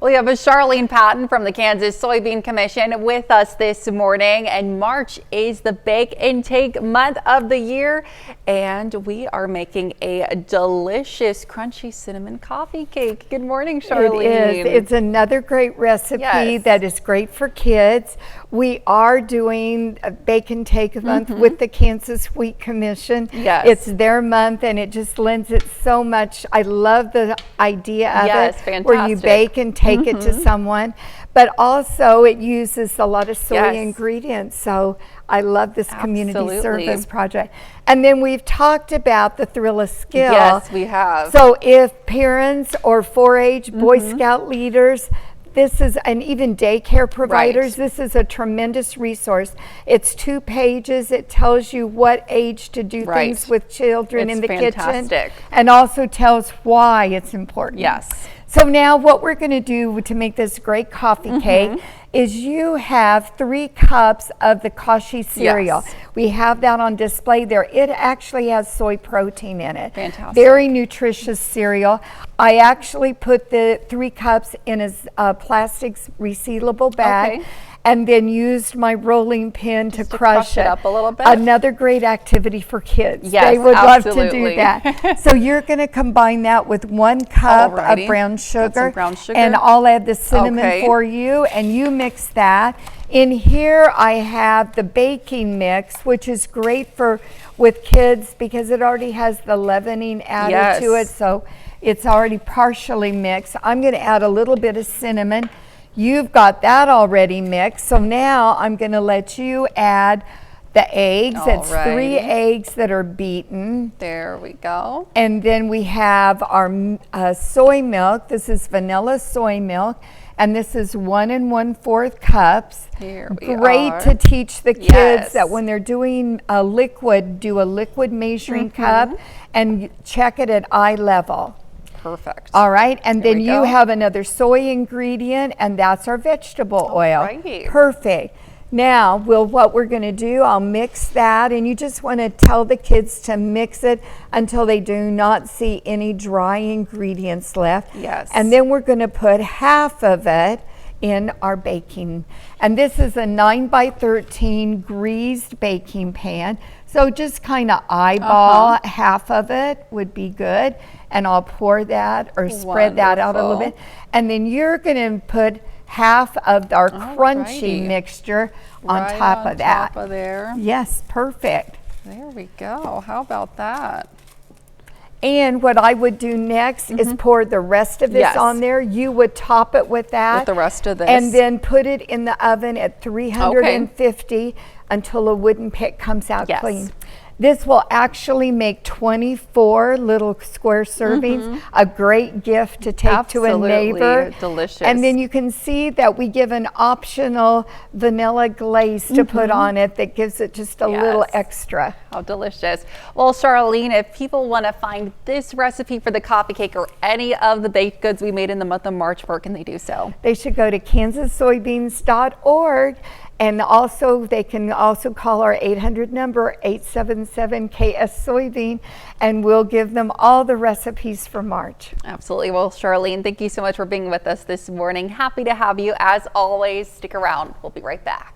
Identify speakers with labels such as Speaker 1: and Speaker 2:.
Speaker 1: We have a Charlene Patton from the Kansas Soybean Commission with us this morning, and March is the bake intake month of the year, and we are making a delicious crunchy cinnamon coffee cake. Good morning, Charlene.
Speaker 2: It is. It's another great recipe that is great for kids. We are doing a bake and take month with the Kansas Wheat Commission.
Speaker 1: Yes.
Speaker 2: It's their month, and it just lends it so much. I love the idea of it,
Speaker 1: fantastic.
Speaker 2: where you bake and take it to someone, but also it uses a lot of soy ingredients. So I love this community service project. And then we've talked about the Thrill of Skill.
Speaker 1: Yes, we have.
Speaker 2: So if parents or 4-H Boy Scout leaders, this is, and even daycare providers, this is a tremendous resource. It's 2 pages. It tells you what age to do things with children in the kitchen, and also tells why it's important.
Speaker 1: Yes.
Speaker 2: So now what we're going to do to make this great coffee cake is you have 3 cups of the Kashi cereal.
Speaker 1: Yes.
Speaker 2: We have that on display there. It actually has soy protein in it.
Speaker 1: Fantastic.
Speaker 2: Very nutritious cereal. I actually put the 3 cups in a plastic resealable bag. And then used my rolling pin to crush it
Speaker 1: up a little bit.
Speaker 2: Another great activity for kids.
Speaker 1: Yes,
Speaker 2: they would love to do that. So you're going to combine that with 1 cup of brown sugar, and I'll add the cinnamon for you, and you mix that. In here I have the baking mix, which is great with kids because it already has the leavening added to it, so it's already partially mixed. I'm going to add a little bit of cinnamon. You've got that already mixed, so now I'm going to let you add the eggs. It's 3 eggs that are beaten.
Speaker 1: There we go.
Speaker 2: And then we have our soy milk. This is vanilla soy milk, and this is 1 1/4 cups.
Speaker 1: Here we
Speaker 2: Great to teach the kids that when they're doing a liquid, do a liquid measuring cup and check it at eye level.
Speaker 1: Perfect.
Speaker 2: All right, and then you have another soy ingredient, and that's our vegetable oil. Perfect. Now, what we're going to do, I'll mix that, and you just want to tell the kids to mix it until they do not see any dry ingredients left.
Speaker 1: Yes.
Speaker 2: And then we're going to put half of it in our baking. And this is a 9 by 13 greased baking pan. So just kind of eyeball half of it would be good. And I'll pour that or spread that out a little bit. And then you're going to put half of our crunchy mixture on top of that. Yes, perfect.
Speaker 1: There we go. How about that?
Speaker 2: And what I would do next is pour the rest of this on there. You would top it with that.
Speaker 1: With the rest of this.
Speaker 2: And then put it in the oven at 350 until a wooden pick comes out clean. This will actually make 24 little square servings, a great gift to take to a neighbor.
Speaker 1: Delicious.
Speaker 2: And then you can see that we give an optional vanilla glaze to put on it that gives it just a little extra.
Speaker 1: How delicious. Well, Charlene, if people want to find this recipe for the coffee cake or any of the baked goods we made in the month of March, where can they do so?
Speaker 2: They should go to kansassoybeans.org. And also, they can also call our 800 number, 877-KS-SOYBEAN, and we'll give them all the recipes for March.
Speaker 1: Absolutely. Well, Charlene, thank you so much for being with us this morning. Happy to have you as always. Stick around. We'll be right back.